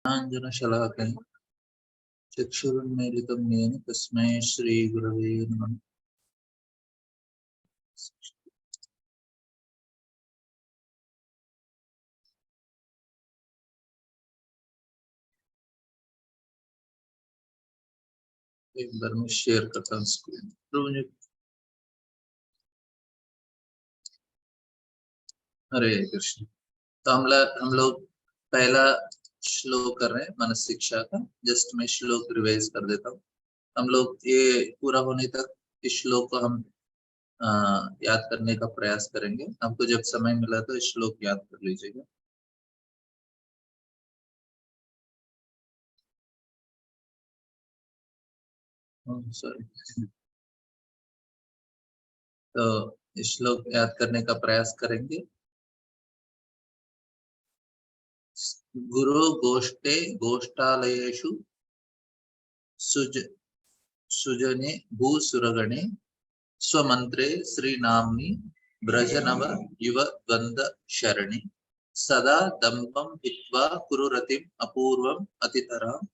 ज्ञानाञ्जनशलाकया चक्षुरुन्मीलितं येन तस्मै श्रीगुरवे नमः। एक बार मैं शेयर करता हूँ स्क्रीन। हरे कृष्ण। तो हम लोग पहला श्लोक कर रहे हैं मनस शिक्षा का। जस्ट मैं श्लोक रिवाइज कर देता हूँ। हम लोग ये पूरा होने तक इस श्लोक को हम याद करने का प्रयास करेंगे। आपको जब समय मिला तो इस श्लोक याद कर लीजिएगा। सॉरी। तो इस श्लोक याद करने का प्रयास करेंगे। गुरु गोष्ठे गोष्ठालयेषु सुजने भूसुरगणे स्वमंत्रे श्रीनाम्नि ब्रजनव युव द्वंद शरणे सदा दंपं हित्वा कुरुरतिम अपूर्वम अतितराम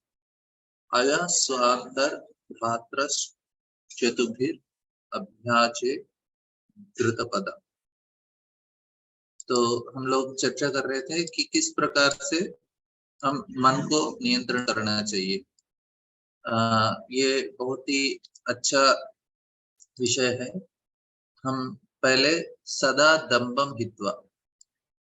अय स्वांतर भात्रश्चतुभिर अभ्याचे धृतपदा। तो हम लोग चर्चा कर रहे थे कि किस प्रकार से हम मन को नियंत्रण करना चाहिए। ये बहुत ही अच्छा विषय है। हम पहले सदा दम्बम हित्वा,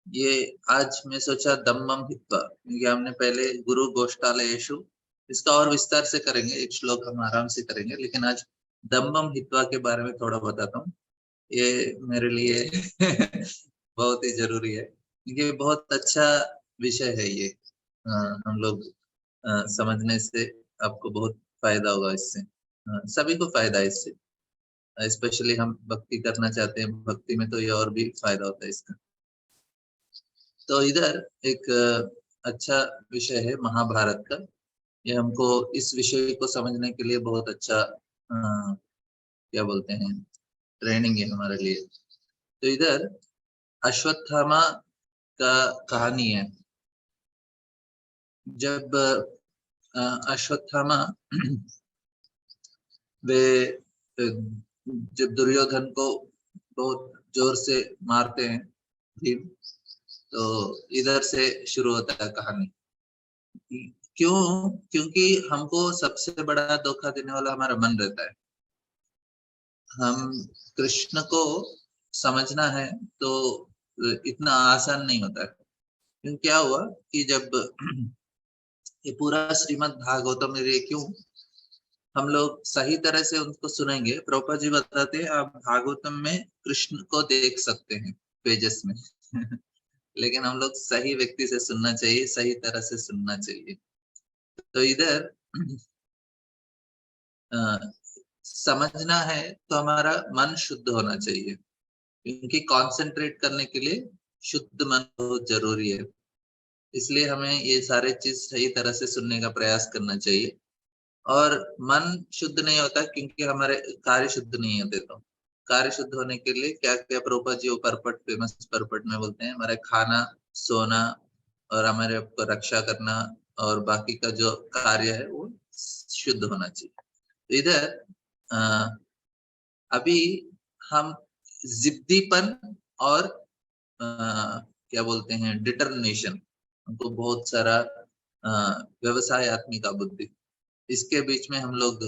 ये आज मैं सोचा दम्बम हित्वा, क्योंकि हमने पहले गुरु गोष्ठालयेषु, इसका और विस्तार से करेंगे, एक श्लोक हम आराम से करेंगे, लेकिन आज दम्बम हित्वा के बारे में थोड़ा बताता हूँ। ये मेरे लिए बहुत ही जरूरी है, क्योंकि बहुत अच्छा विषय है ये। हम लोग समझने से आपको बहुत फायदा होगा इससे। सभी को फायदा है इससे, स्पेशली हम भक्ति करना चाहते हैं, भक्ति में तो ये और भी फायदा होता है इसका। तो इधर एक अच्छा विषय है महाभारत का। ये हमको इस विषय को समझने के लिए बहुत अच्छा क्या बोलते हैं, ट्रेनिंग है हमारे लिए। तो इधर अश्वत्थामा का कहानी है। जब अश्वत्थामा वे जब दुर्योधन को बहुत जोर से मारते हैं भीम, तो इधर से शुरू होता है कहानी। क्यों? क्योंकि हमको सबसे बड़ा धोखा देने वाला हमारा मन रहता है। हम कृष्ण को समझना है तो इतना आसान नहीं होता है। क्यों? क्या हुआ कि जब ये पूरा श्रीमद् भागवतम में क्यों हम लोग सही तरह से उनको सुनेंगे, प्रभुपाद जी बताते हैं आप भागवतम में कृष्ण को देख सकते हैं पेजेस में लेकिन हम लोग सही व्यक्ति से सुनना चाहिए, सही तरह से सुनना चाहिए। तो इधर समझना है तो हमारा मन शुद्ध होना चाहिए, क्योंकि कंसंट्रेट करने के लिए शुद्ध मन बहुत जरूरी है। इसलिए हमें ये सारे चीज सही तरह से सुनने का प्रयास करना चाहिए। और मन शुद्ध नहीं होता क्योंकि हमारे कार्य शुद्ध नहीं होते। तो कार्य शुद्ध होने के लिए क्या क्या Prabhupada ji purport, famous purport में बोलते हैं, हमारे खाना, सोना और हमारे रक्षा करना और बाकी का जो कार्य है वो शुद्ध होना चाहिए। तो इधर अभी हम जिद्दीपन और क्या बोलते हैं, डिटर्मिनेशन, हमको बहुत सारा व्यवसाय आत्मिका बुद्धि, इसके बीच में हम लोग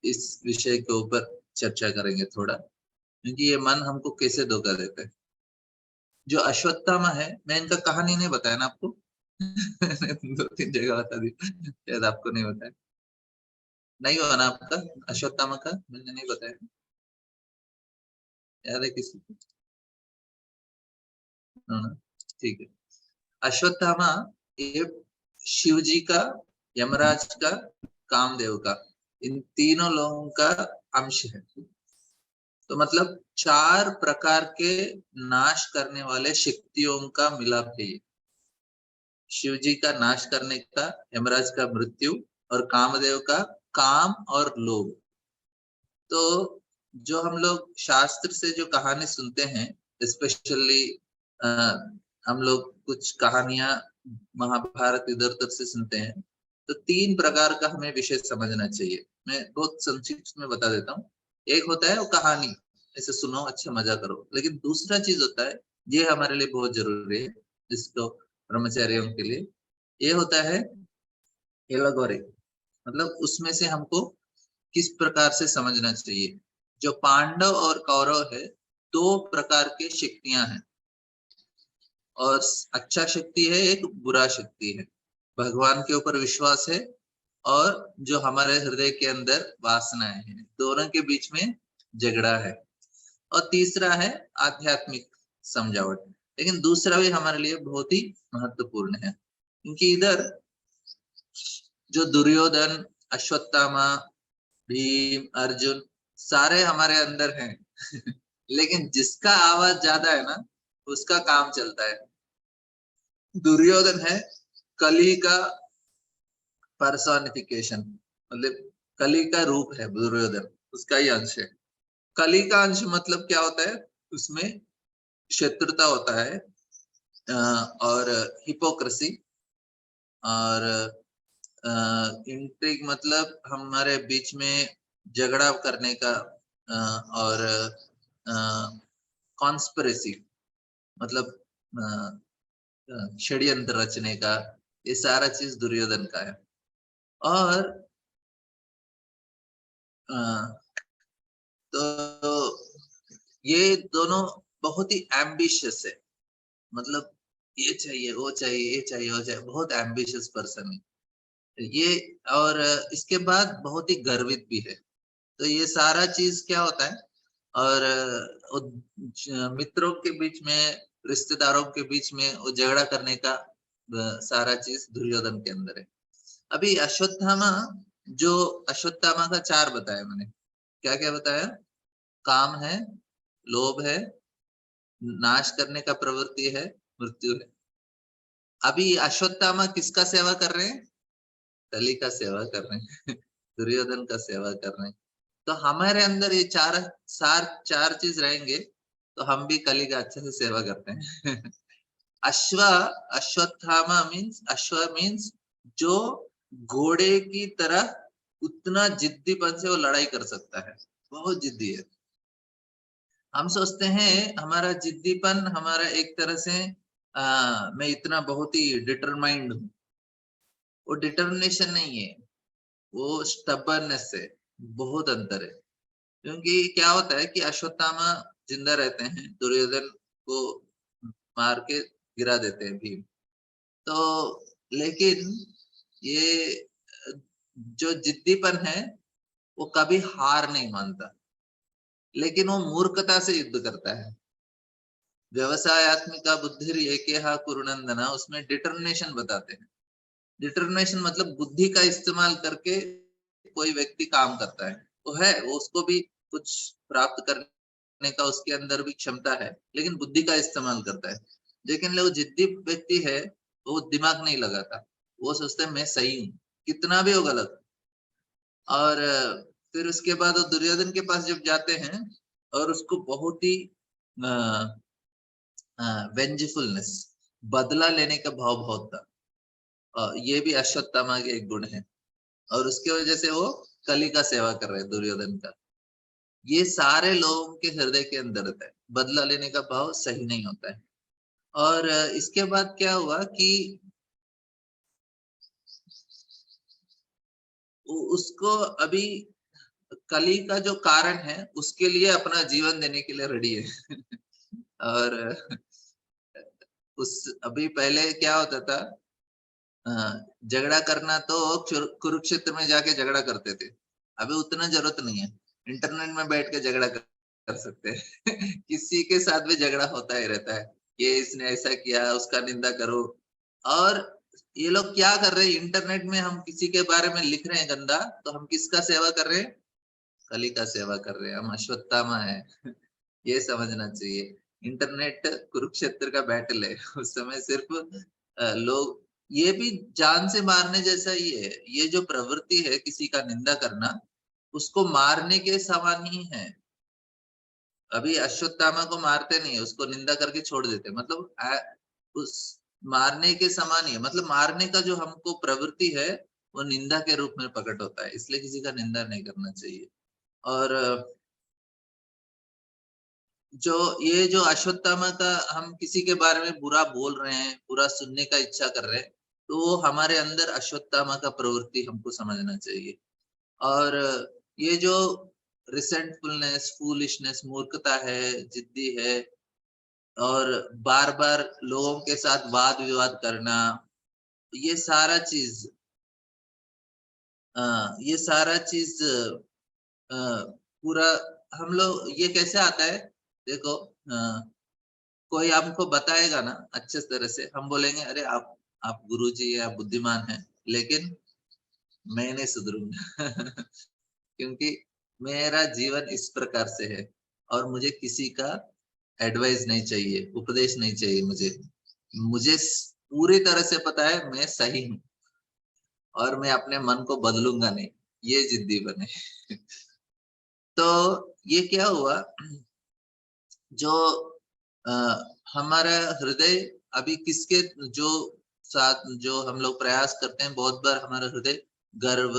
इस विषय के ऊपर चर्चा करेंगे थोड़ा, क्योंकि ये मन हमको कैसे धोखा देता है। जो अश्वत्थामा है, मैं इनका कहानी नहीं बताया ना आपको 2-3 जगह बता दी, शायद आपको नहीं बताया। नहीं हुआ ना आपका अश्वत्थामा का? मैंने नहीं बताया, याद है किसी को? हाँ, ठीक है। अश्वत्थामा ये शिव जी का, यमराज का, कामदेव का, इन तीनों लोगों का अंश है। तो मतलब 4 प्रकार के नाश करने वाले शक्तियों का मिलाप है ये। शिव जी का नाश करने का, यमराज का मृत्यु, और कामदेव का काम और लोभ। तो जो हम लोग शास्त्र से जो कहानी सुनते हैं, स्पेशली हम लोग कुछ कहानियां महाभारत इधर उधर से सुनते हैं, तो 3 प्रकार का हमें विषय समझना चाहिए। मैं बहुत संक्षिप्त में बता देता हूँ। एक होता है वो कहानी, ऐसे सुनो अच्छा मजा करो, लेकिन दूसरा चीज होता है, ये हमारे लिए बहुत जरूरी है, जिसको ब्रह्मचारियों के लिए, ये होता है एलगोरी। मतलब उसमें से हमको किस प्रकार से समझना चाहिए। जो पांडव और कौरव है, 2 प्रकार की शक्तियां हैं, और अच्छा शक्ति है, एक बुरा शक्ति है। भगवान के ऊपर विश्वास है, और जो हमारे हृदय के अंदर वासनाएं हैं, दोनों के बीच में झगड़ा है। और तीसरा है आध्यात्मिक समझावट। लेकिन दूसरा भी हमारे लिए बहुत ही महत्वपूर्ण है, क्योंकि इधर जो दुर्योधन, अश्वत्थामा, भीम, अर्जुन सारे हमारे अंदर हैं लेकिन जिसका आवाज ज्यादा है ना, उसका काम चलता है। दुर्योधन है कली का पर्सोनिफिकेशन, मतलब कली का रूप है दुर्योधन, उसका ही अंश है। कली का अंश मतलब क्या होता है, उसमें शत्रुता होता है, और हिपोक्रेसी, और इंट्रिग मतलब हमारे बीच में झगड़ा करने का, और कॉन्स्पिरेसी मतलब षड्यंत्र रचने का, ये सारा चीज दुर्योधन का है। और अ, तो ये दोनों बहुत ही एम्बिशियस है, मतलब ये चाहिए वो चाहिए, ये चाहिए वो चाहिए, बहुत एम्बिशियस पर्सन है ये। और इसके बाद बहुत ही गर्वित भी है। तो ये सारा चीज क्या होता है, और मित्रों के बीच में, रिश्तेदारों के बीच में वो झगड़ा करने का सारा चीज दुर्योधन के अंदर है। अभी अश्वत्थामा, जो अश्वत्थामा का 4 बताया मैंने, क्या क्या बताया, काम है, लोभ है, नाश करने का प्रवृत्ति है, मृत्यु है। अभी अश्वत्थामा किसका सेवा कर रहे हैं, कली का सेवा कर रहे हैं दुर्योधन का सेवा कर रहे हैं। तो हमारे अंदर ये चार चीज रहेंगे, तो हम भी कली का अच्छे से सेवा करते हैं अश्व अश्वत्थामा मीन्स, अश्व मीन्स जो घोड़े की तरह उतना जिद्दीपन से वो लड़ाई कर सकता है, बहुत जिद्दी है। हम सोचते हैं हमारा जिद्दीपन, हमारा एक तरह से मैं इतना बहुत ही डिटरमाइंड हूँ, वो डिटर्मिनेशन नहीं है, वो स्टबर्नेस है, बहुत अंतर है। क्योंकि क्या होता है कि अश्वत्थामा जिंदा रहते हैं, दुर्योधन को मार के गिरा देते हैं भीम। तो लेकिन ये जो जिद्दीपन है, वो कभी हार नहीं मानता, लेकिन वो मूर्खता से युद्ध करता है। व्यवसायत्मिका बुद्धि एकेहा कुरुनंदना, उसमें डिटर्मिनेशन बताते हैं। डिटर्मिनेशन मतलब बुद्धि का इस्तेमाल करके कोई व्यक्ति काम करता है, वो है, वो उसको भी कुछ प्राप्त करने का उसके अंदर भी क्षमता है, लेकिन बुद्धि का इस्तेमाल करता है। लेकिन वो जिद्दी व्यक्ति है, वो दिमाग नहीं लगाता, वो सोचता है मैं सही हूँ, कितना भी हो गलत। और फिर उसके बाद वो दुर्योधन के पास जब जाते हैं, और उसको बहुत ही वेंजफुलनेस, बदला लेने का भाव बहुत था, ये भी अश्वत्थामा के एक गुण है। और उसके वजह से वो कली का सेवा कर रहे हैं, दुर्योधन का। ये सारे लोगों के हृदय के अंदर रहता है, बदला लेने का भाव सही नहीं होता है। और इसके बाद क्या हुआ कि उसको अभी कली का जो कारण है, उसके लिए अपना जीवन देने के लिए रेडी है और उस अभी पहले क्या होता था, झगड़ा करना तो कुरुक्षेत्र में जाके झगड़ा करते थे, अभी उतना जरूरत नहीं है, इंटरनेट में बैठ के झगड़ा कर सकते हैं किसी के साथ भी झगड़ा होता ही रहता है, ये इसने ऐसा किया, उसका निंदा करो। और ये लोग क्या कर रहे हैं, इंटरनेट में हम किसी के बारे में लिख रहे हैं गंदा, तो हम किसका सेवा कर रहे हैं, कली का सेवा कर रहे हैं, हम अश्वत्थामा है ये समझना चाहिए। इंटरनेट कुरुक्षेत्र का बैटल है उस समय सिर्फ लोग, ये भी जान से मारने जैसा ही है, ये जो प्रवृत्ति है किसी का निंदा करना, उसको मारने के समान ही है। अभी अश्वत्थामा को मारते नहीं, उसको निंदा करके छोड़ देते, मतलब उस मारने के समान ही है, मतलब मारने का जो हमको प्रवृत्ति है वो निंदा के रूप में प्रकट होता है, इसलिए किसी का निंदा नहीं करना चाहिए। और ये जो अश्वत्थामा का हम किसी के बारे में बुरा बोल रहे हैं, बुरा सुनने का इच्छा कर रहे हैं, तो वो हमारे अंदर अश्वत्थामा का प्रवृत्ति हमको समझना चाहिए। और ये जो रिसेंटफुलनेस, फूलिशनेस, मूर्खता है, जिद्दी है, और बार बार लोगों के साथ वाद विवाद करना, ये सारा चीज ये सारा चीज पूरा हम लोग, ये कैसे आता है देखो, कोई हमको बताएगा ना अच्छे तरह से, हम बोलेंगे अरे आप गुरुजी है, आप बुद्धिमान हैं, लेकिन मैं नहीं सुधरूंगा क्योंकि मेरा जीवन इस प्रकार से है और मुझे किसी का एडवाइस नहीं चाहिए, उपदेश नहीं चाहिए। मुझे पूरी तरह से पता है मैं सही हूँ और मैं अपने मन को बदलूंगा नहीं, ये जिद्दी बने तो ये क्या हुआ, जो आ, हमारा हृदय अभी किसके जो साथ जो हम लोग प्रयास करते हैं, बहुत बार हमारा हृदय गर्व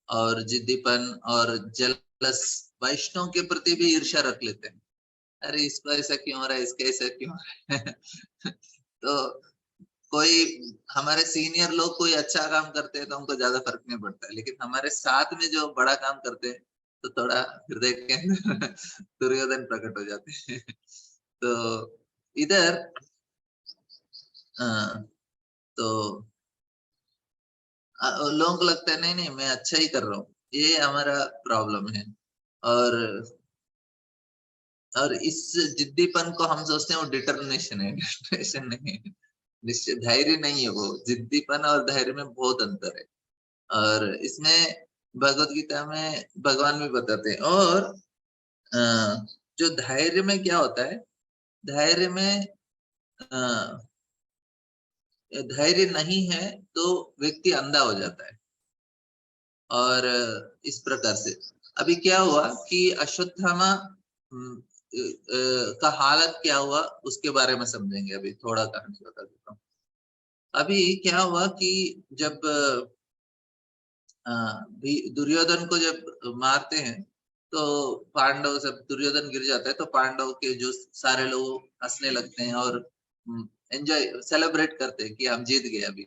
और जिद्दीपन और जलस, वैष्णव के प्रति भी ईर्ष्या रख लेते हैं। अरे इसको ऐसा क्यों हो रहा है, इसका ऐसा क्यों हो रहा है तो कोई हमारे सीनियर लोग कोई अच्छा काम करते हैं तो हमको ज्यादा फर्क नहीं पड़ता है, लेकिन हमारे साथ में जो बड़ा काम करते हैं तो थोड़ा हृदय के अंदर दुर्योधन प्रकट हो जाते हैं तो इधर तो लोगों को लगता है नहीं नहीं मैं अच्छा ही कर रहा हूँ, ये हमारा प्रॉब्लम है। और इस जिद्दीपन को हम सोचते हैं वो डिटर्मिनेशन है डिटर्मिनेशन नहीं है, निश्चय धैर्य नहीं है वो। जिद्दीपन और धैर्य में बहुत अंतर है, और इसमें भगवत गीता में भगवान भी बताते हैं। और जो धैर्य में क्या होता है, धैर्य में धैर्य नहीं है तो व्यक्ति अंधा हो जाता है। और इस प्रकार से अभी क्या हुआ कि अश्वत्थामा का हालत क्या हुआ उसके बारे में समझेंगे, अभी थोड़ा कहानी बता देता हूँ। अभी क्या हुआ कि जब दुर्योधन को जब मारते हैं तो पांडव, सब दुर्योधन गिर जाता है तो पांडव के जो सारे लोग हंसने लगते हैं और एंजॉय सेलिब्रेट करते हैं कि हम जीत गए अभी।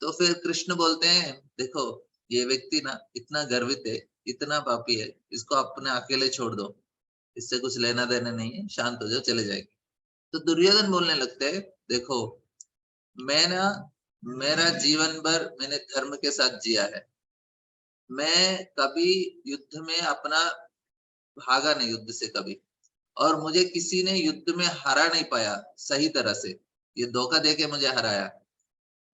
तो फिर कृष्ण बोलते हैं देखो ये व्यक्ति ना इतना गर्वित है, इतना पापी है, इसको अपने अकेले छोड़ दो, इससे कुछ लेना देना नहीं है, शांत हो जाओ, चले जाएंगे। तो दुर्योधन बोलने लगते हैं देखो मैं ना, मेरा जीवन भर मैंने धर्म के साथ जिया है, मैं कभी युद्ध में अपना भागा नहीं युद्ध से कभी, और मुझे किसी ने युद्ध में हरा नहीं पाया सही तरह से, ये धोखा देके मुझे हराया।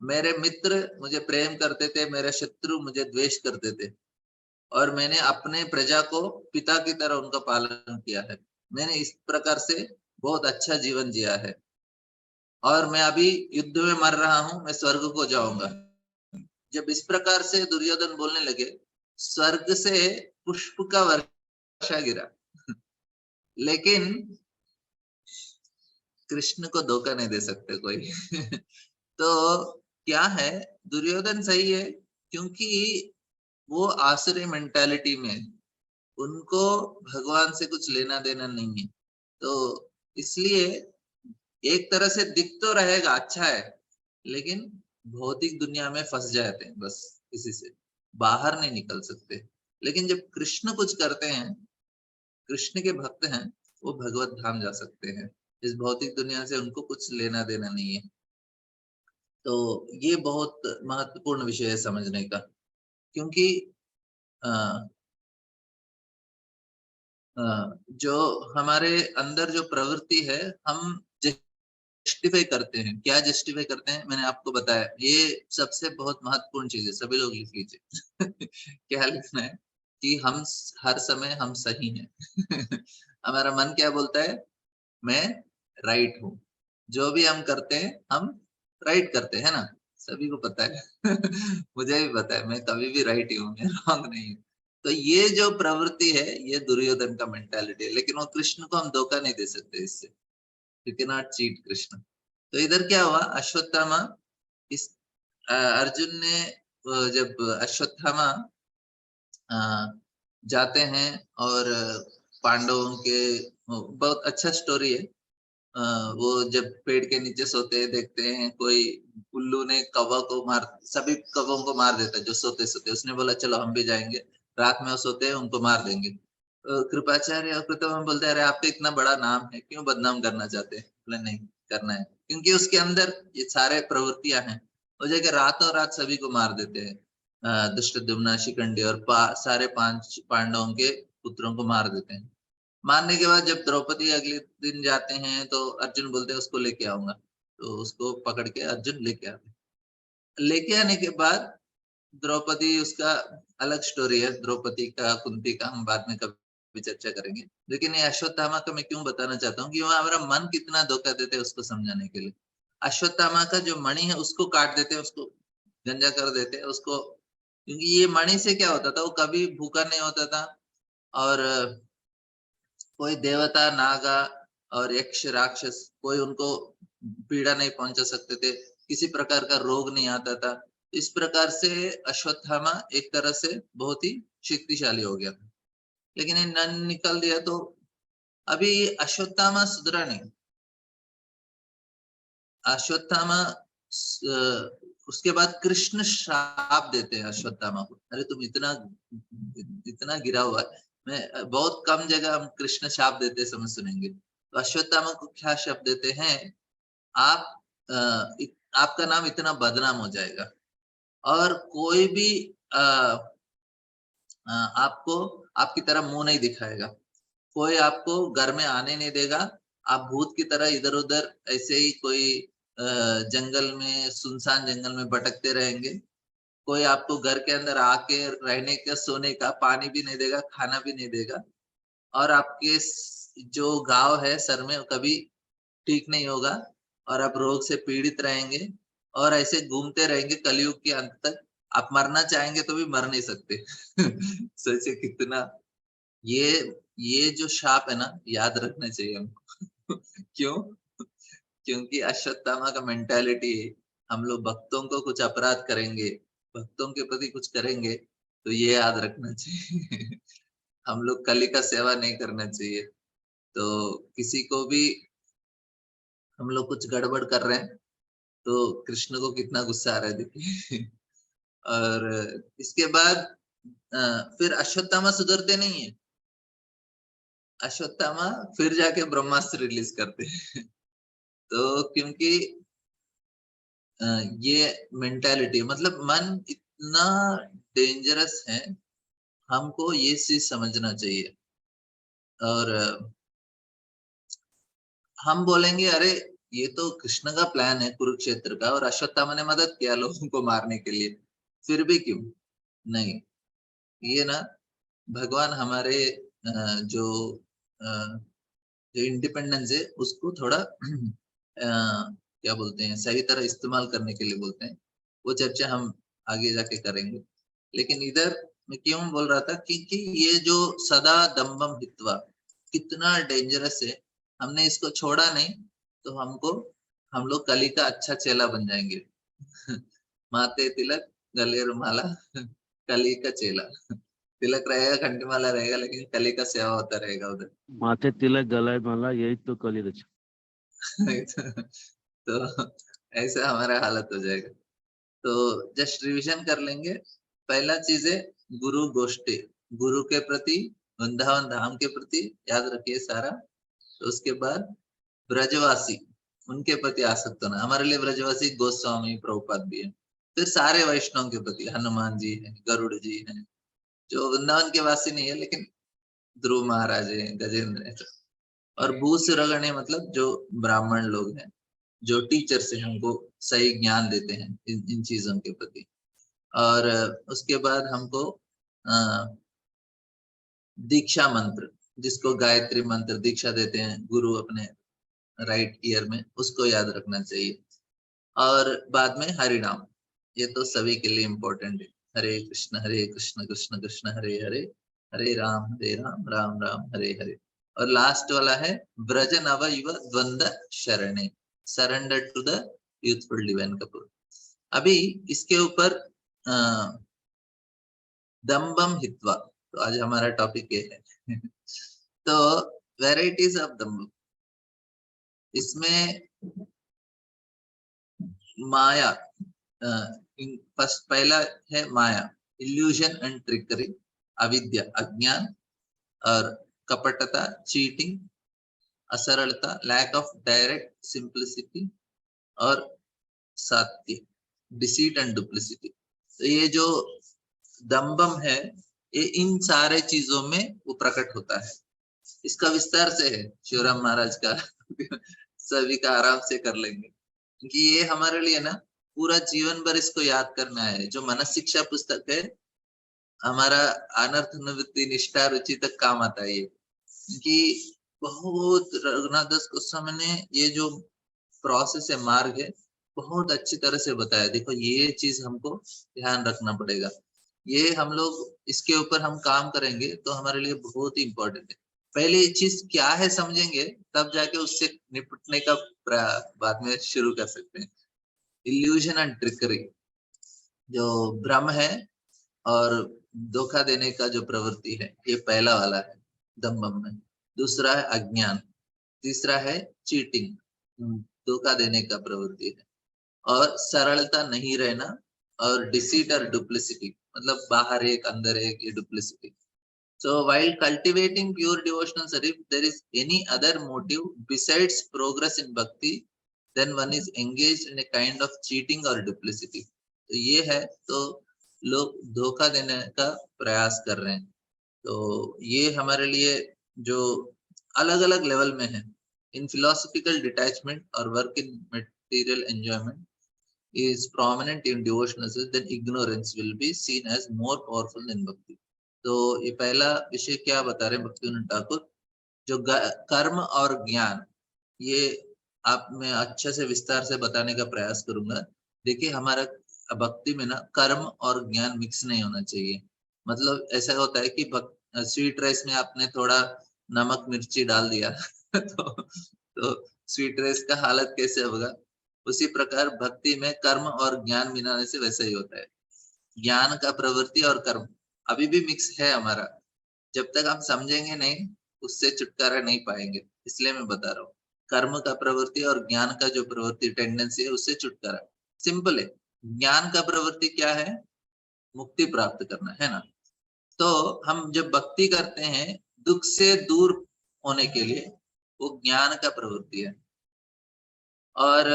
मेरे मित्र मुझे प्रेम करते थे, मेरे शत्रु मुझे द्वेष करते थे, और मैंने अपने प्रजा को पिता की तरह उनका पालन किया है। मैंने इस प्रकार से बहुत अच्छा जीवन जिया है, और मैं अभी युद्ध में मर रहा हूं, मैं स्वर्ग को जाऊंगा। जब इस प्रकार से दुर्योधन बोलने लगे, स्वर्ग से पुष्प का वर्षा गिरा लेकिन कृष्ण को धोखा नहीं दे सकते कोई तो क्या है, दुर्योधन सही है क्योंकि वो आसुरी मेंटालिटी में, उनको भगवान से कुछ लेना देना नहीं है, तो इसलिए एक तरह से दिख तो रहेगा अच्छा है, लेकिन भौतिक दुनिया में फंस जाते हैं, बस इसी से बाहर नहीं निकल सकते। लेकिन जब कृष्ण कुछ करते हैं, कृष्ण के भक्त हैं, वो भगवत धाम जा सकते हैं, इस भौतिक दुनिया से उनको कुछ लेना देना नहीं है। तो ये बहुत महत्वपूर्ण विषय है समझने का, क्योंकि अ, जो हमारे अंदर जो प्रवृत्ति है, हम जस्टिफाई करते हैं। क्या जस्टिफाई करते हैं, मैंने आपको बताया, ये सबसे बहुत महत्वपूर्ण चीज है, सभी लोग लिख लीजिए क्या लिखना है कि हम हर समय हम सही हैं हमारा मन क्या बोलता है, मैं राइट हूँ, जो भी हम करते हैं हम राइट करते हैं ना, सभी को पता है मुझे भी पता है मैं कभी भी राइट ही हूँ, मैं रॉन्ग नहीं हूँ। तो ये जो प्रवृत्ति है ये दुर्योधन का मेंटालिटी है, लेकिन वो कृष्ण को हम धोखा नहीं दे सकते इससे, you can not cheat Krishna. तो इधर क्या हुआ, अश्वत्थामा इस अर्जुन ने जब अश्वत्थामा जाते हैं और पांडवों के, बहुत अच्छा स्टोरी है। वो जब पेड़ के नीचे सोते हैं, देखते हैं कोई उल्लू ने कौवा को मार, सभी कौवों को मार देता है जो सोते सोते। उसने बोला चलो हम भी जाएंगे, रात में वो सोते हैं उनको मार देंगे। कृपाचार्य और कृतवर्मा बोलते हैं अरे आपका इतना बड़ा नाम है, क्यों बदनाम करना चाहते हैं? बोले नहीं करना है, क्योंकि उसके अंदर ये सारे प्रवृत्तियां हैं। वो जगह रातों रात सभी को मार देते हैं, दुष्टद्युम्न, शिखंडी और सारे 5 पांडवों के पुत्रों को मार देते हैं। मारने के बाद जब द्रौपदी अगले दिन जाते हैं तो अर्जुन बोलते हैं उसको लेके आऊंगा, तो उसको पकड़ के अर्जुन लेके आते। लेके आने के बाद द्रौपदी, उसका अलग स्टोरी है, द्रौपदी का कुंती का हम बाद में कभी चर्चा करेंगे। लेकिन ये अश्वत्थामा का मैं क्यों बताना चाहता हूँ कि वहां हमारा मन कितना धोखा देते हैं उसको समझाने के लिए। अश्वत्थामा का जो मणि है उसको काट देते हैं, उसको गंजा कर देते हैं उसको, क्योंकि ये मणि से क्या होता था, वो कभी भूखा नहीं होता था, और कोई देवता, नागा और यक्ष, राक्षस कोई उनको पीड़ा नहीं पहुंचा सकते थे, किसी प्रकार का रोग नहीं आता था। इस प्रकार से अश्वत्थामा एक तरह से बहुत ही शक्तिशाली हो गया था। लेकिन ये नन निकल दिया तो अभी अश्वत्थामा सुधरा नहीं। अश्वत्थामा उसके बाद कृष्ण श्राप देते हैं अश्वत्थामा को, अरे तुम इतना इतना गिरा हुआ है। मैं बहुत कम जगह हम कृष्ण शाप देते समय सुनेंगे। तो अश्वत्थामा को क्या शाप देते हैं, आप आपका नाम इतना बदनाम हो जाएगा और कोई भी आपको आपकी तरह मुंह नहीं दिखाएगा, कोई आपको घर में आने नहीं देगा, आप भूत की तरह इधर उधर ऐसे ही कोई जंगल में, सुनसान जंगल में भटकते रहेंगे। कोई आपको घर के अंदर आके रहने का, सोने का, पानी भी नहीं देगा, खाना भी नहीं देगा, और आपके जो घाव है सर में कभी ठीक नहीं होगा, और आप रोग से पीड़ित रहेंगे और ऐसे घूमते रहेंगे कलयुग के अंत तक। आप मरना चाहेंगे तो भी मर नहीं सकते। सोचिए कितना, ये ये जो शाप है ना, याद रखना चाहिए हमको। क्यों? क्योंकि अश्वत्थामा का मेंटालिटी है, हम लोग भक्तों को कुछ अपराध करेंगे, भक्तों के प्रति कुछ करेंगे तो ये याद रखना चाहिए। हम लोग कली का सेवा नहीं करना चाहिए। तो किसी को भी हम लोग कुछ गड़बड़ कर रहे हैं तो कृष्ण को कितना गुस्सा आ रहा है देखिए। और इसके बाद फिर अश्वत्थामा सुधरते नहीं है। अश्वत्थामा फिर जाके ब्रह्मास्त्र रिलीज करते हैं। तो क्योंकि ये मेंटालिटी, मतलब मन इतना डेंजरस है, हमको ये चीज समझना चाहिए। और हम बोलेंगे अरे ये तो कृष्ण का प्लान है कुरुक्षेत्र का, और अश्वत्थामा ने मदद किया लोगों को मारने के लिए, फिर भी क्यों नहीं? ये ना, भगवान हमारे जो जो इंडिपेंडेंस है उसको थोड़ा क्या बोलते हैं, सही तरह इस्तेमाल करने के लिए बोलते हैं। वो चर्चा हम आगे जाके करेंगे। लेकिन इधर मैं क्यों बोल रहा था कि ये जो सदा दम्भम हित्वा कितना डेंजरस है, हमने इसको छोड़ा नहीं तो हम लोग कली का अच्छा चेला बन जाएंगे। माथे तिलक, गले रुमाला, कली का चेला। तिलक रहेगा, घंटीमाला रहेगा, लेकिन कली का सेवा होता रहेगा उधर। माथे तिलक गलाय माला, यही तो कली रचा। तो ऐसा हमारा हालत हो जाएगा। तो जस्ट रिवीजन कर लेंगे। पहला चीज है गुरु गोष्ठी, गुरु के प्रति, वृंदावन धाम के प्रति याद रखिए सारा। तो उसके बाद ब्रजवासी, उनके प्रति आसक्त होना। हमारे लिए ब्रजवासी गोस्वामी प्रभुपाद भी है। फिर सारे वैष्णव के प्रति, हनुमान जी है, गरुड़ जी है, जो वृंदावन के वासी नहीं है लेकिन ध्रुव महाराज है, गजेंद्र है। और भूसुरगण है, मतलब जो ब्राह्मण लोग हैं, जो टीचर से हमको सही ज्ञान देते हैं इन चीजों के प्रति। और उसके बाद हमको दीक्षा मंत्र, जिसको गायत्री मंत्र दीक्षा देते हैं गुरु अपने राइट ईयर में, उसको याद रखना चाहिए। और बाद में हरि नाम, ये तो सभी के लिए इम्पोर्टेंट है। हरे कृष्ण कृष्ण कृष्ण हरे हरे, हरे राम राम राम हरे हरे। और लास्ट वाला है ब्रज नव युव द्वंद्व शरणे, surrender to the youthful divine couple. अभी इसके ऊपर दम्बम हित्वा, तो आज हमारा टॉपिक ये है। तो वेराइटीज ऑफ दम्बम, इसमें माया, फर्स्ट पहला है माया, इल्यूजन एंड ट्रिकरी, अविद्या अज्ञान, और कपटता चीटिंग, असरलता लैक ऑफ डायरेक्ट सिंप्लिसिटी, और सात्य डिसीट एंड डुप्लिसिटी। तो ये जो दम्बम है ये इन सारे चीजों में वो प्रकट होता है। इसका विस्तार से है शिवराम महाराज का सभी का आराम से कर लेंगे, क्योंकि ये हमारे लिए ना पूरा जीवन भर इसको याद करना है। जो मनस शिक्षा पुस्तक है हमारा अनर्थ निवृत्ति निष्ठा रुचि तक काम आता है ये, क्योंकि बहुत रघुनाथ दास गोस्वामी ने ये जो प्रोसेस है, मार्ग है, बहुत अच्छी तरह से बताया। देखो ये चीज हमको ध्यान रखना पड़ेगा, ये हम लोग इसके ऊपर हम काम करेंगे तो हमारे लिए बहुत ही इंपॉर्टेंट है। पहले ये चीज क्या है समझेंगे, तब जाके उससे निपटने का बाद में शुरू कर सकते हैं। इल्यूजन एंड ट्रिकरी, जो भ्रम है और धोखा देने का जो प्रवृत्ति है, ये पहला वाला है दम्भम में। दूसरा है अज्ञान, तीसरा है चीटिंग, धोखा देने का प्रवृत्ति है, और सरलता नहीं रहना, और डिसीट और डुप्लिसिटी, मतलब बाहर एक अंदर एक, ये duplicity. So while cultivating pure devotional service, there is any other motive besides progress in bhakti, then one is engaged in a kind of cheating or duplicity. तो ये है, तो लोग धोखा देने का प्रयास कर रहे हैं। तो ये हमारे लिए जो अलग अलग लेवल में है, in philosophical detachment or work in material enjoyment is prominent in devotional service, then ignorance will be seen as more powerful than bhakti. तो ये पहला विषय क्या बता रहे हैं भक्तिविनोद ठाकुर, जो कर्म और ज्ञान, ये आप मैं अच्छे से विस्तार से बताने का प्रयास करूंगा। देखिए हमारा भक्ति में ना कर्म और ज्ञान मिक्स नहीं होना चाहिए। मतलब ऐसा होता है कि स्वीट राइस में आपने थोड़ा नमक मिर्ची डाल दिया तो स्वीट राइस का हालत कैसे होगा, उसी प्रकार भक्ति में कर्म और ज्ञान मिलाने से वैसा ही होता है। ज्ञान का प्रवृत्ति और कर्म अभी भी मिक्स है हमारा, जब तक हम समझेंगे नहीं उससे छुटकारा नहीं पाएंगे। इसलिए मैं बता रहा हूँ, कर्म का प्रवृत्ति और ज्ञान का जो प्रवृत्ति टेंडेंसी है उससे छुटकारा सिंपल है। ज्ञान का प्रवृत्ति क्या है, मुक्ति प्राप्त करना है ना। तो हम जब भक्ति करते हैं दुख से दूर होने के लिए, वो ज्ञान का प्रवृत्ति है। और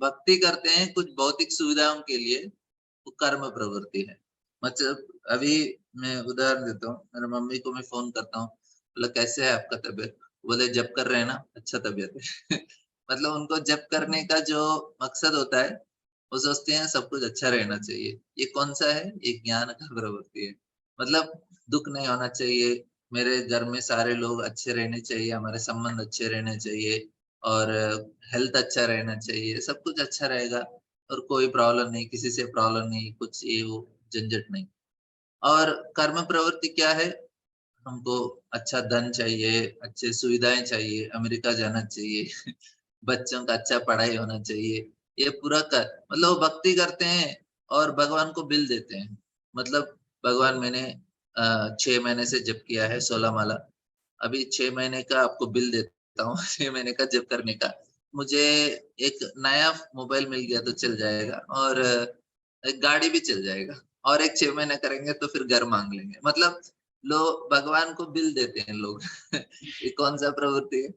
भक्ति करते हैं कुछ भौतिक सुविधाओं के लिए, वो कर्म प्रवृत्ति है। मतलब अभी मैं उदाहरण देता हूँ, मेरे मम्मी को मैं फोन करता हूँ, बोला कैसे है आपका तबीयत, बोले जप कर रहे हैं ना, अच्छा तबीयत है मतलब उनको जप करने का जो मकसद होता है, वो सोचते हैं सब कुछ अच्छा रहना चाहिए। ये कौन सा है, ये ज्ञान का प्रवृत्ति है। मतलब दुख नहीं होना चाहिए, मेरे घर में सारे लोग अच्छे रहने चाहिए, हमारे संबंध अच्छे रहने चाहिए, और हेल्थ अच्छा रहना चाहिए, सब कुछ अच्छा रहेगा, और कोई प्रॉब्लम नहीं, किसी से प्रॉब्लम नहीं, कुछ ये वो झंझट नहीं। और कर्म प्रवृत्ति क्या है, हमको अच्छा धन चाहिए, अच्छे सुविधाएं चाहिए, अमेरिका जाना चाहिए बच्चों का अच्छा पढ़ाई होना चाहिए, ये पूरा कर मतलब भक्ति करते हैं और भगवान को बिल देते हैं। मतलब भगवान मैंने 6 महीने से जप किया है 16 माला, अभी 6 महीने का आपको बिल देता हूँ 6 महीने का जप करने का। मुझे एक नया मोबाइल मिल गया तो चल जाएगा, और एक गाड़ी भी चल जाएगा, और एक 6 महीने करेंगे तो फिर घर मांग लेंगे। मतलब लोग भगवान को बिल देते हैं लोग ये कौन सा प्रवृत्ति है,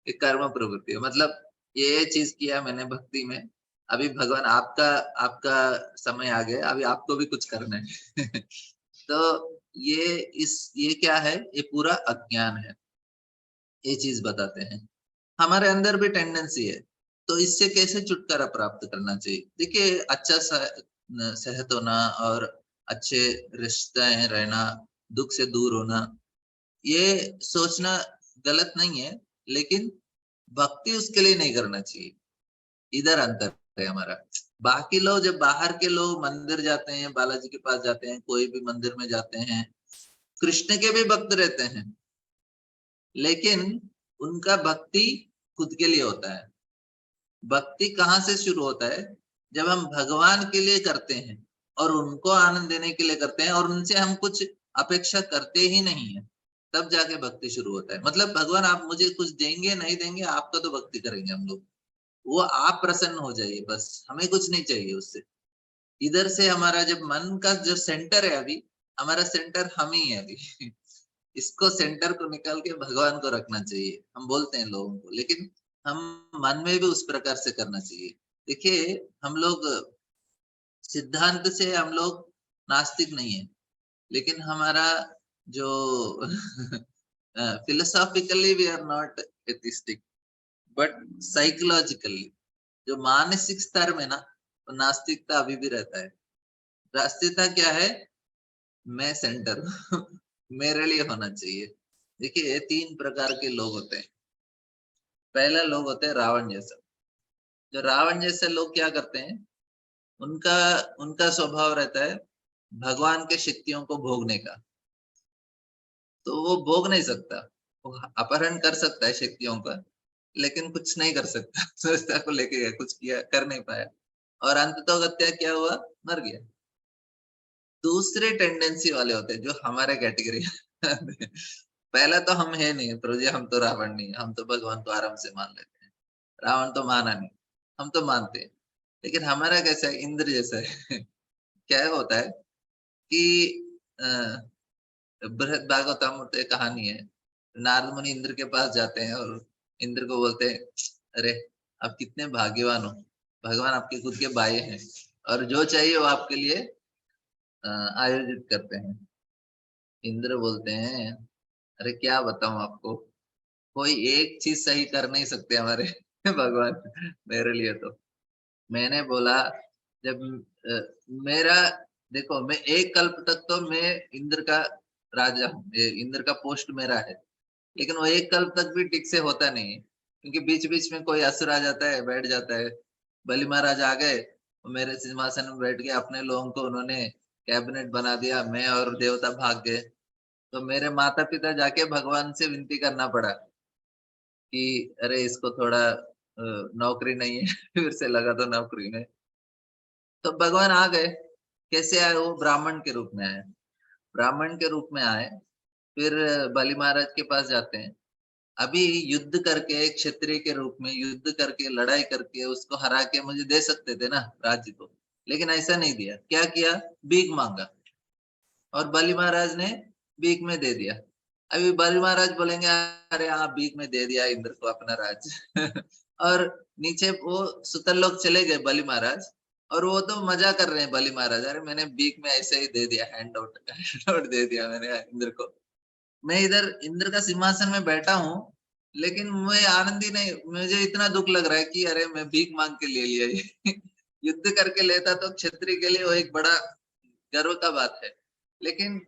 ये कर्म प्रवृत्ति है। मतलब ये चीज किया मैंने भक्ति में, अभी भगवान आपका आपका समय आ गया, अभी आपको भी कुछ करना है तो ये क्या है, ये पूरा अज्ञान है। ये चीज बताते हैं, हमारे अंदर भी टेंडेंसी है, तो इससे कैसे छुटकारा प्राप्त करना चाहिए। देखिए अच्छा सेहत होना और अच्छे रिश्ते रहना, दुख से दूर होना, ये सोचना गलत नहीं है, लेकिन भक्ति उसके लिए नहीं करना चाहिए। इधर अंतर है हमारा। बाकी लोग जब बाहर के लोग मंदिर जाते हैं, बालाजी के पास जाते हैं, कोई भी मंदिर में जाते हैं, कृष्ण के भी भक्त रहते हैं, लेकिन उनका भक्ति खुद के लिए होता है। भक्ति कहाँ से शुरू होता है? जब हम भगवान के लिए करते हैं और उनको आनंद देने के लिए करते हैं और उनसे हम कुछ अपेक्षा करते ही नहीं है, तब जाके भक्ति शुरू होता है। मतलब भगवान आप मुझे कुछ देंगे नहीं देंगे, आपका तो भक्ति करेंगे हम लोग। वो आप प्रसन्न हो जाइए बस, हमें कुछ नहीं चाहिए उससे। इधर से हमारा जब मन का जो सेंटर है अभी, हमारा सेंटर हम ही है अभी। इसको सेंटर को निकाल के भगवान को रखना चाहिए। हम बोलते हैं लोगों को, लेकिन हम मन में भी उस प्रकार से करना चाहिए। देखिए, हम लोग सिद्धांत से हम लोग नास्तिक नहीं है, लेकिन हमारा जो philosophically we are not atheistic, but psychologically जो मानसिक स्तर में ना, तो नास्तिकता अभी भी रहता है। नास्तिकता क्या है? मैं सेंटर हूँ। मेरे लिए होना चाहिए। देखिए, तीन प्रकार के लोग होते हैं। पहला लोग होते हैं रावण जैसा। जो रावण जैसे लोग क्या करते हैं, उनका उनका स्वभाव रहता है भगवान के शक्तियों को भोगने का। तो वो भोग नहीं सकता, वो अपहरण कर सकता है शक्तियों का, लेकिन कुछ नहीं कर सकता। स्वस्थता को लेके गया, कुछ किया कर नहीं पाया, और अंततोगत्या क्या हुआ? मर गया। दूसरे टेंडेंसी वाले होते हैं जो हमारे कैटेगरी। पहला तो हम है नहीं प्रभु जी, हम तो रावण नहीं, हम तो भगवान को आराम से मान लेते हैं। रावण तो माना नहीं, हम तो मानते हैं। लेकिन हमारा कैसा है? इंद्र जैसा है। क्या होता है कि बृहद भागवतम एक कहानी है। नारद मुनि इंद्र के पास जाते हैं और इंद्र को बोलते हैं, अरे आप कितने भाग्यवान हो, भगवान आपके खुद के भाई हैं और जो चाहिए वो आपके लिए आयोजित करते हैं। इंद्र बोलते हैं, अरे क्या बताऊं आपको, कोई एक चीज सही कर नहीं सकते हमारे भगवान मेरे लिए। तो मैंने बोला, जब मेरा देखो, मैं एक कल्प तक तो मैं इंद्र का राजा हूँ, इंद्र का पोस्ट मेरा है, लेकिन वो एक कल्प तक भी ठीक से होता नहीं है, क्योंकि बीच बीच में कोई असुर आ जाता है, बैठ जाता है। बलि महाराज आ गए, वो मेरे सिंहासन में बैठ गए, अपने लोगों को उन्होंने कैबिनेट बना दिया, मैं और देवता भाग गए। तो मेरे माता पिता जाके भगवान से विनती करना पड़ा कि अरे इसको थोड़ा नौकरी नहीं है। फिर से लगा दो नौकरी में। तो भगवान आ गए। कैसे आए? वो ब्राह्मण के रूप में आए। ब्राह्मण के रूप में आए, फिर बलि महाराज के पास जाते हैं। अभी युद्ध करके, क्षत्रिय के रूप में युद्ध करके, लड़ाई करके उसको हरा के मुझे दे सकते थे ना राज्य को, लेकिन ऐसा नहीं दिया। क्या किया? भीख मांगा, और बलि महाराज ने भीख में दे दिया। अभी बलि महाराज बोलेंगे, अरे हाँ भीख में दे दिया इंद्र को अपना राज्य। और नीचे वो सुतल लोग चले गए बलि महाराज, और वो तो मजा कर रहे हैं बलि महाराज, अरे मैंने भीख में ऐसे ही दे दिया, हैंड आउट हैंड आउट दे दिया मैंने इंद्र को। मैं इधर इंद्र का सिंहासन में बैठा हूँ, लेकिन मैं आनंद ही नहीं, मुझे इतना दुख लग रहा है कि अरे मैं भीख मांग के ले लिया ये। युद्ध करके लेता तो क्षत्रिय के लिए वो एक बड़ा गर्व का बात है, लेकिन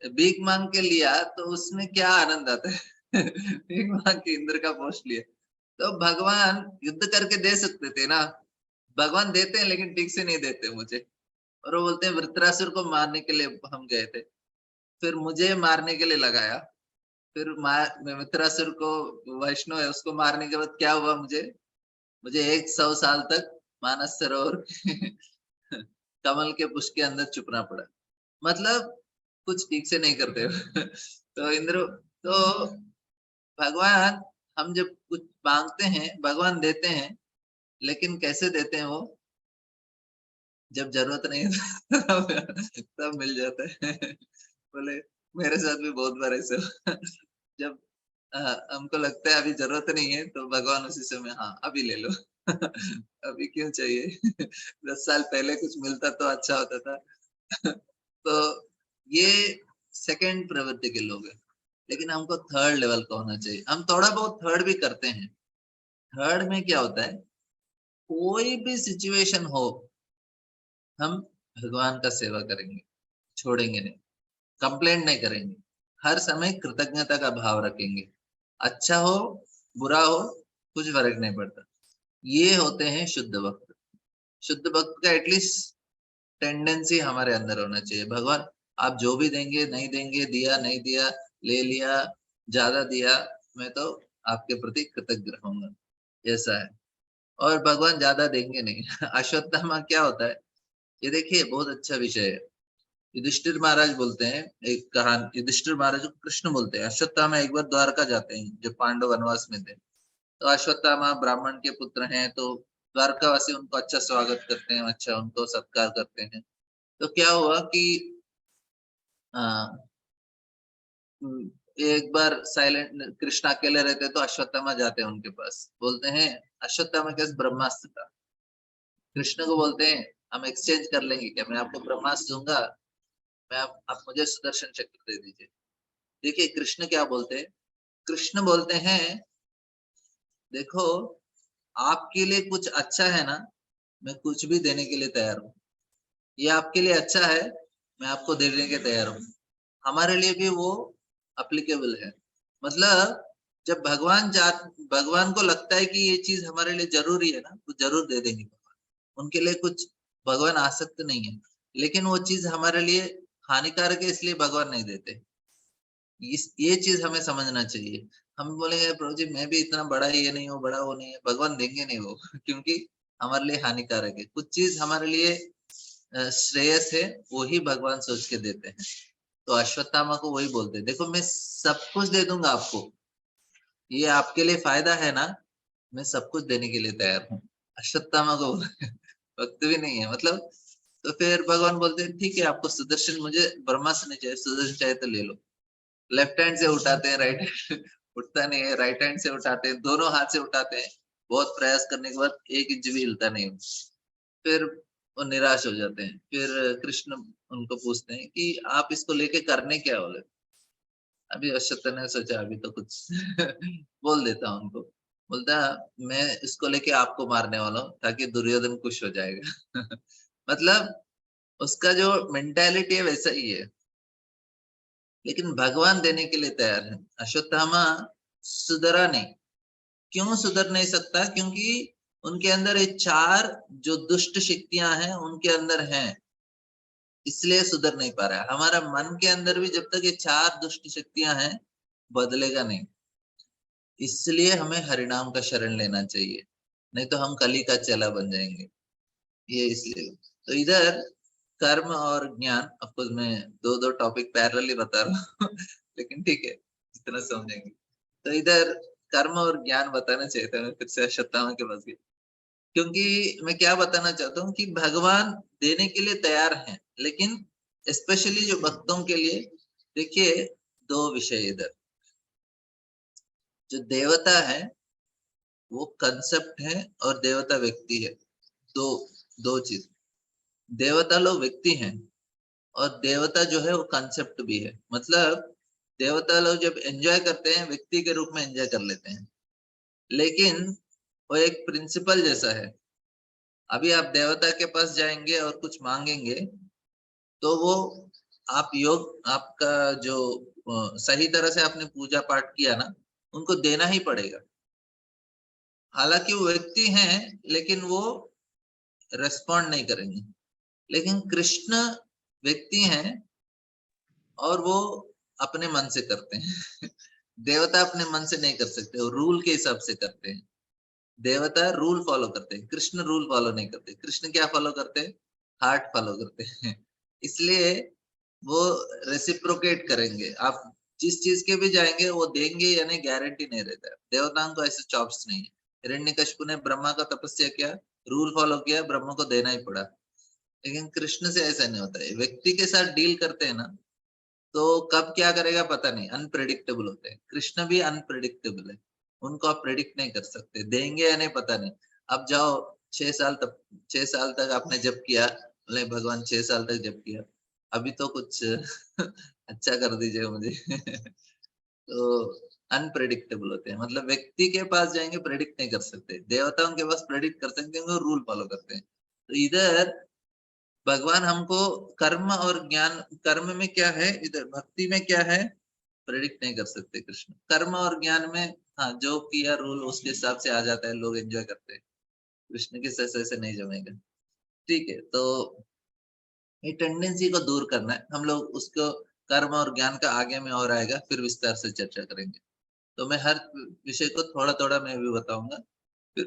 भीख मांग के लिया तो उसमें क्या आनंद आता है? भीख मांग के इंद्र का पोस्ट लिया। तो भगवान युद्ध करके दे सकते थे ना, भगवान देते हैं लेकिन ठीक से नहीं देते मुझे। और वो बोलते हैं वृत्रासुर को मारने के लिए हम गए थे, फिर मुझे मारने के लिए लगाया। फिर वृत्रासुर को, वैष्णव है, उसको मारने के बाद क्या हुआ? मुझे मुझे 100 साल तक मानस सरोवर कमल के पुष्प के अंदर छुपना पड़ा। मतलब कुछ ठीक से नहीं करते हो। तो इंद्र, तो भगवान, हम जब कुछ मांगते हैं भगवान देते हैं, लेकिन कैसे देते हैं वो? जब जरूरत नहीं है तब मिल जाता है। बोले, मेरे साथ भी बहुत बार ऐसे हुआ। जब हमको लगता है अभी जरूरत नहीं है, तो भगवान उसी समय, हाँ अभी ले लो। अभी क्यों चाहिए? 10 साल पहले कुछ मिलता तो अच्छा होता था। तो ये सेकंड प्रवृत्ति के लोग हैं। लेकिन हमको थर्ड लेवल का होना चाहिए। हम थोड़ा बहुत थर्ड भी करते हैं। थर्ड में क्या होता है? कोई भी सिचुएशन हो, हम भगवान का सेवा करेंगे, छोड़ेंगे नहीं, कंप्लेंट नहीं करेंगे, हर समय कृतज्ञता का भाव रखेंगे। अच्छा हो बुरा हो, कुछ फर्क नहीं पड़ता। ये होते हैं शुद्ध भक्त। शुद्ध भक्त का एटलीस्ट टेंडेंसी हमारे अंदर होना चाहिए, भगवान आप जो भी देंगे, नहीं देंगे, दिया नहीं दिया, ले लिया, ज्यादा दिया, मैं तो आपके प्रति कृतज्ञ रहूंगा। ऐसा है। और भगवान ज्यादा देंगे नहीं। अश्वत्थामा क्या होता है, ये देखिए बहुत अच्छा विषय है। युधिष्ठिर महाराज बोलते हैं, एक कहानी, युधिष्ठिर महाराज को कृष्ण बोलते हैं, अश्वत्थामा एक बार द्वारका जाते हैं जब पांडव वनवास में थे। तो अश्वत्थामा ब्राह्मण के पुत्र हैं, तो द्वारकावासी उनको अच्छा स्वागत करते हैं, अच्छा उनको सत्कार करते हैं। तो क्या हुआ कि आ, एक बार साइलेंट कृष्ण अकेले रहते तो अश्वत्थामा जाते हैं उनके पास, बोलते हैं अश्वत्थामा के पास ब्रह्मास्त्र था। कृष्ण को बोलते हैं हम एक्सचेंज कर लेंगे क्या, मैं आपको ब्रह्मास्त्र दूंगा, आप मुझे सुदर्शन चक्र दे दीजिए। देखिए कृष्ण क्या बोलते हैं, कृष्ण बोलते हैं देखो आपके लिए कुछ अच्छा है ना, मैं कुछ भी देने के लिए तैयार हूँ। ये आपके लिए अच्छा है, मैं आपको देने के तैयार हूँ। हमारे लिए भी वो अप्लीकेबल है। मतलब जब भगवान को लगता है कि ये चीज हमारे लिए जरूरी है ना, तो जरूर दे देंगे भगवान। उनके लिए कुछ, भगवान आसक्त नहीं है, लेकिन वो चीज हमारे लिए हानिकारक है इसलिए भगवान नहीं देते। ये चीज हमें समझना चाहिए। हम बोलेंगे प्रभु जी मैं भी इतना बड़ा ये नहीं हूँ, बड़ा वो नहीं है, भगवान देंगे नहीं वो। क्योंकि हमारे लिए हानिकारक है। कुछ चीज हमारे लिए श्रेयस है, वो ही भगवान सोच के देते हैं। तो अश्वत्थामा को वही बोलते हैं, देखो मैं सब कुछ दे दूंगा आपको, ये आपके लिए फायदा है ना, मैं सब कुछ देने के लिए तैयार हूँ। अश्वत्थामा को वक्त भी नहीं है मतलब। तो फिर भगवान बोलते हैं ठीक है, आपको सुदर्शन, मुझे ब्रह्मास्त्र नहीं चाहिए, सुदर्शन चाहिए तो ले लो। लेफ्ट हैंड से उठाते हैं, राइट हैंड उठता नहीं है, राइट हैंड से उठाते हैं, दोनों हाथ से उठाते हैं। बहुत प्रयास करने के बाद 1 इंच भी हिलता नहीं। फिर वो निराश हो जाते हैं। फिर कृष्ण उनको पूछते हैं कि आप इसको लेके करने क्या वाले। अभी अश्वत्थ ने सोचा अभी तो कुछ बोल देता हूँ उनको। बोलता मैं इसको लेके आपको मारने वाला हूँ ताकि दुर्योधन खुश हो जाएगा। मतलब उसका जो मेंटालिटी है वैसा ही है, लेकिन भगवान देने के लिए तैयार है। अश्वत्थामा सुधरा नहीं। क्यों सुधर नहीं सकता, क्योंकि उनके अंदर ये 4 जो दुष्ट शक्तियां हैं उनके अंदर हैं, इसलिए सुधर नहीं पा रहा है। हमारा मन के अंदर भी जब तक ये 4 दुष्ट शक्तियां हैं बदलेगा नहीं। इसलिए हमें हरिनाम का शरण लेना चाहिए, नहीं तो हम कली का चेला बन जाएंगे। ये इसलिए तो इधर कर्म और ज्ञान, आपको मैं दो दो टॉपिक पैरेलली बता रहा हूँ। लेकिन ठीक है, जितना समझेंगे। तो इधर कर्म और ज्ञान बताना चाहिए था, मैं फिर से अश्वत्थामा के पास गया। क्योंकि मैं क्या बताना चाहता हूँ कि भगवान देने के लिए तैयार हैं, लेकिन स्पेशली जो भक्तों के लिए, देखिए 2 विषय इधर। जो देवता है वो कंसेप्ट है और देवता व्यक्ति है। दो दो चीज, देवता लोग व्यक्ति हैं और देवता जो है वो कंसेप्ट भी है। मतलब देवता लोग जब एंजॉय करते हैं व्यक्ति के रूप में एंजॉय कर लेते हैं, लेकिन वो एक प्रिंसिपल जैसा है। अभी आप देवता के पास जाएंगे और कुछ मांगेंगे तो वो आप योग आपका जो सही तरह से आपने पूजा पाठ किया ना, उनको देना ही पड़ेगा। हालांकि वो व्यक्ति हैं लेकिन वो रेस्पॉन्ड नहीं करेंगे। लेकिन कृष्ण व्यक्ति हैं और वो अपने मन से करते हैं। देवता अपने मन से नहीं कर सकते, वो रूल के हिसाब से करते हैं। देवता रूल फॉलो करते हैं, कृष्ण रूल फॉलो नहीं करते। कृष्ण क्या फॉलो करते हैं, हार्ट फॉलो करते हैं। इसलिए वो रेसिप्रोकेट करेंगे। आप जिस चीज के भी जाएंगे वो देंगे या नहीं गारंटी नहीं रहता है। देवताओं को ऐसे चॉप्स नहीं है। हिरण्यकशिपु ने ब्रह्मा का तपस्या किया, रूल फॉलो किया, ब्रह्मा को देना ही पड़ा। लेकिन कृष्ण से ऐसा नहीं होता है। व्यक्ति के साथ डील करते हैं ना, तो कब क्या करेगा पता नहीं, अनप्रेडिक्टेबल होते हैं। कृष्ण भी अनप्रेडिक्टेबल है, उनको आप प्रेडिक्ट नहीं कर सकते, देंगे या नहीं पता नहीं। अब जाओ 6 साल तक, 6 साल तक आपने जप किया, बोले भगवान 6 साल तक जप किया, अभी तो कुछ अच्छा कर दीजिए मुझे। तो अनप्रेडिक्टेबल होते हैं। मतलब व्यक्ति के पास जाएंगे प्रेडिक्ट नहीं कर सकते, देवताओं के पास प्रेडिक्ट कर सकते हैं, रूल फॉलो करते हैं। तो इधर भगवान हमको कर्म और ज्ञान, कर्म में क्या है, इधर भक्ति में क्या है, प्रेडिक्ट नहीं कर सकते कृष्ण। कर्म और ज्ञान में हाँ जो किया रूल उसके हिसाब से आ जाता है, लोग एंजॉय करते हैं। कृष्ण के से नहीं जमेगा। ठीक है, तो ये टेंडेंसी को दूर करना है हम लोग उसको। कर्म और ज्ञान का आगे में और आएगा, फिर विस्तार से चर्चा करेंगे। तो मैं हर विषय को थोड़ा थोड़ा मैं भी बताऊंगा फिर।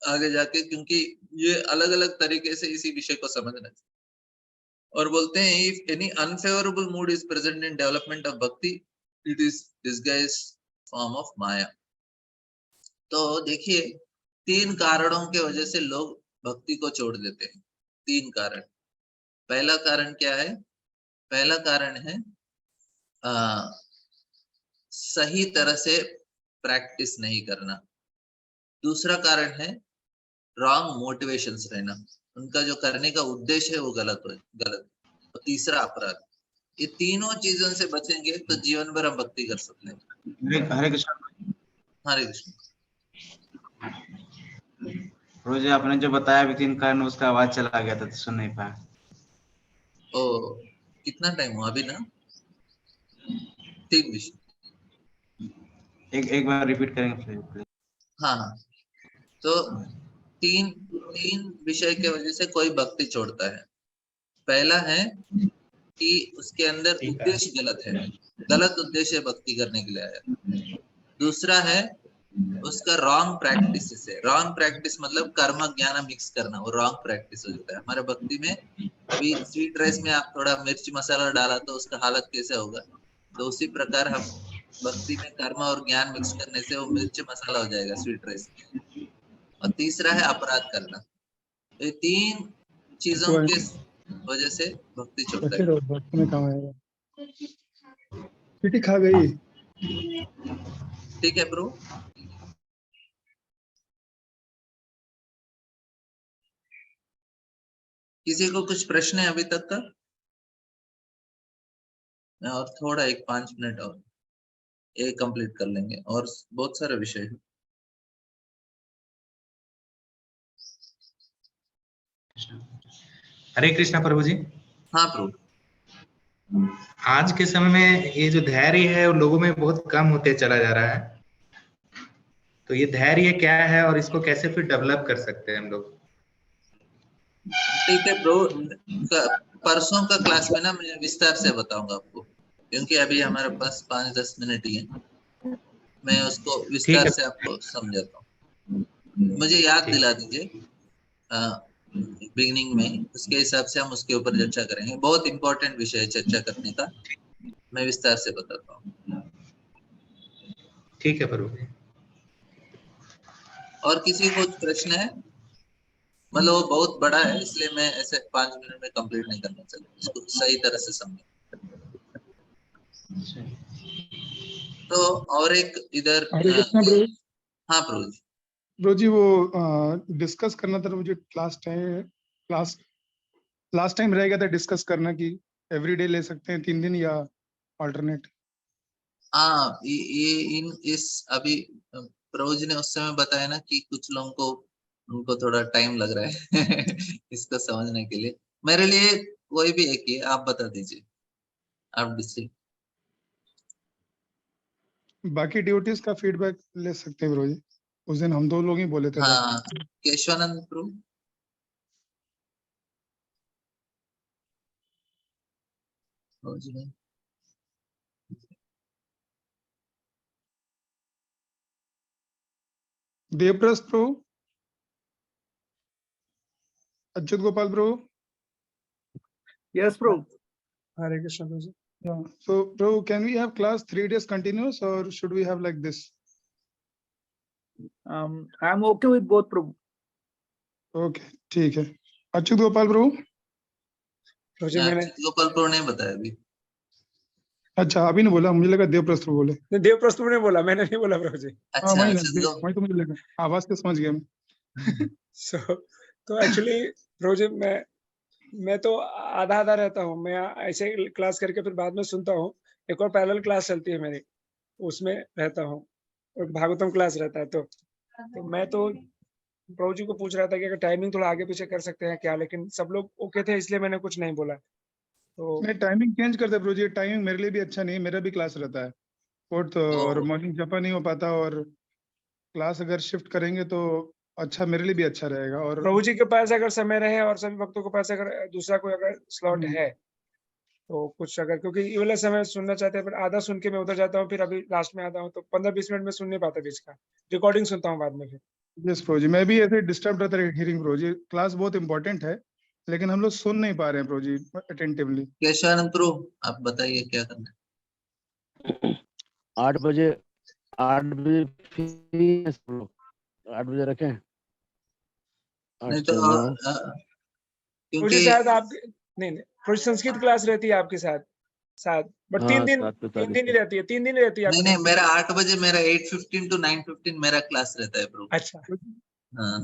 आगे जाके, क्योंकि ये अलग अलग तरीके से इसी विषय को समझना चाहिए। और बोलते हैं if any unfavourable mood is present in development of bhakti, it is disguise form of maya. तो देखिए 3 कारणों के वजह से लोग भक्ति को छोड़ देते हैं। 3 कारण। पहला कारण क्या है? पहला कारण है सही तरह से प्रैक्टिस नहीं करना। दूसरा कारण है रॉन्ग मोटिवेशंस रहना, उनका जो करने का उद्देश्य है वो गलत। और तीसरा अपराध। ये तीनों चीजों से बचेंगे तो जीवन भर हम भक्ति कर सकते हैं। हरे कृष्ण। हरे कृष्ण। रोज आपने जो बताया अभी 3 कारण, उसका आवाज चला गया था तो सुन नहीं पाया। ओ कितना टाइम हुआ अभी ना? 3 विषय। एक बार रिपीट करेंगे प्लीज? हाँ, तो तीन विषय के वजह से कोई भक्ति छोड़ता है। पहला है कि उसके अंदर उद्देश्य गलत है, गलत उद्देश्य भक्ति करने के लिए आया। दूसरा है उसका रॉन्ग प्रैक्टिस है। रॉन्ग प्रैक्टिस मतलब कर्म ज्ञान मिक्स करना, वो रॉन्ग प्रैक्टिस हो जाता है हमारे भक्ति में। अभी स्वीट राइस में आप थोड़ा मिर्च मसाला डाला तो उसका हालत कैसे होगा? तो उसी प्रकार हम भक्ति में कर्म और ज्ञान मिक्स करने से वो मिर्च मसाला हो जाएगा स्वीट राइस। और तीसरा है अपराध करना। तो ये 3 चीजों के वजह से भक्ति छूटता है। भक्ति में काम आएगा। चीटी खा गई। ठीक है ब्रो। किसी को कुछ प्रश्न है अभी तक का? मैं और थोड़ा 5 मिनट और ये कंप्लीट कर लेंगे, और बहुत सारे विषय है। हरे कृष्णा प्रभु जी। हाँ प्रभु। आज के समय में ये जो धैर्य है वो लोगों में बहुत कम होते चला जा रहा है, तो ये धैर्य क्या है और इसको कैसे फिर डेवलप कर सकते हैं हम लोग? ठीक है प्रभु, परसों का क्लास में ना मैं विस्तार से बताऊंगा आपको, क्योंकि अभी हमारे पास 5-10 मिनट ही है। मैं उसको ठीक विस्तार है। से आपको समझाता हूँ। मुझे याद दिला दीजिए बिगिनिंग में, उसके हिसाब से हम उसके ऊपर चर्चा करेंगे। बहुत इंपॉर्टेंट विषय है चर्चा करने का, मैं विस्तार से बताता हूँ। ठीक है प्रभु जी। और किसी को कुछ प्रश्न है? मतलब वो बहुत बड़ा है, इसलिए मैं ऐसे 5 मिनट में कंप्लीट नहीं करना चाहता, इसको सही तरह से समझो। तो और एक इधर हरे कृष्णा ब्रो। हाँ प्रभु जी। ब्रो जी वो डिस्कस करना था मुझे। लास्ट टाइम रह गया था डिस्कस करना कि एवरीडे ले सकते हैं 3 दिन या अल्टरनेट। हाँ इस अभी प्रभु जी ने उस समय बताया ना कि कुछ लोगों को उनको थोड़ा टाइम लग रहा है इसको समझने के लिए। मेरे लिए कोई भी एक ही, आप बता दीजिए, आप डिसाइड। बाकी ड्यूटीज का फीडबैक ले सकते हैं ब्रो जी। उस दिन हम 2 लोग ही बोले थे। हाँ केशवानंद प्रभु। प्रभु जी ने देवप्रस्त प्रभु, अच्युत गोपाल प्रभु। Yes, bro. Hare Krishna Prabhu ji. Yeah. So Prabhu, can we have class 3 days continuous or should we have like this? I'm okay with both, Prabhu. Okay, ठीक है। अच्युत गोपाल प्रभु। अच्युत गोपाल प्रभु ने बताया अभी। अच्छा अभी नहीं बोला, मुझे लगा देवप्रस्त प्रभु बोले। देवप्रस्त ने बोला, मैंने नहीं बोला प्रभु जी। अच्छा वही अच्छा, तो मुझे लगा, आवाज से समझ गया मैं। तो एक्चुअली प्रभु जी मैं तो आधा रहता हूँ। मैं ऐसे क्लास करके फिर बाद में सुनता हूँ। एक और पैरेलल क्लास चलती है मेरी, उसमें रहता हूँ, और भागवतम क्लास रहता है। तो मैं तो प्रभु जी को पूछ रहा था कि अगर टाइमिंग थोड़ा आगे पीछे कर सकते हैं क्या, लेकिन सब लोग ओके थे, इसलिए मैंने कुछ नहीं बोला। तो नहीं, टाइमिंग चेंज कर दे प्रभु जी। टाइमिंग मेरे लिए भी अच्छा नहीं है, मेरा भी क्लास रहता है फोर्थ, और मॉर्निंग जपा नहीं हो पाता, और क्लास अगर शिफ्ट करेंगे तो अच्छा, मेरे लिए भी अच्छा रहेगा। और प्रभु जी के पास अगर समय रहे और सभी भक्तों के पास अगर दूसरा कोई अगर स्लॉट है तो कुछ अगर, क्योंकि ये वाला समय सुनना चाहते हैं, फिर आधा सुन के मैं उधर जाता हूँ, फिर अभी लास्ट में आता हूँ, तो 15-20 मिनट में सुन नहीं पाता बीच का। रिकॉर्डिंग सुनता हूँ बाद में फिर। यस प्रो जी, मैं भी ऐसे डिस्टर्ब रहता है हियरिंग प्रो जी। क्लास बहुत इंपॉर्टेंट है, लेकिन हम लोग सुन नहीं पा रहे हैं प्रो जी अटेंटिवली। केशवानंद प्रो, आप बताइए क्या करना है। 8 बजे फ्री है सब लोग, 8 बजे रखें। नहीं 8 तो से 9 प्रो जी क्योंकि शायद आप नहीं नहीं प्रो जी संस्कृत क्लास रहती है आपके साथ साथ, बट हाँ, 7:45 तीन दिन ही रहती है, 3 दिन ही रहती है नहीं आपकी नहीं, संस्कृत। मेरा 8 बजे, मेरा 8:15 to 9:15 मेरा क्लास रहता है प्रो। अच्छा। हाँ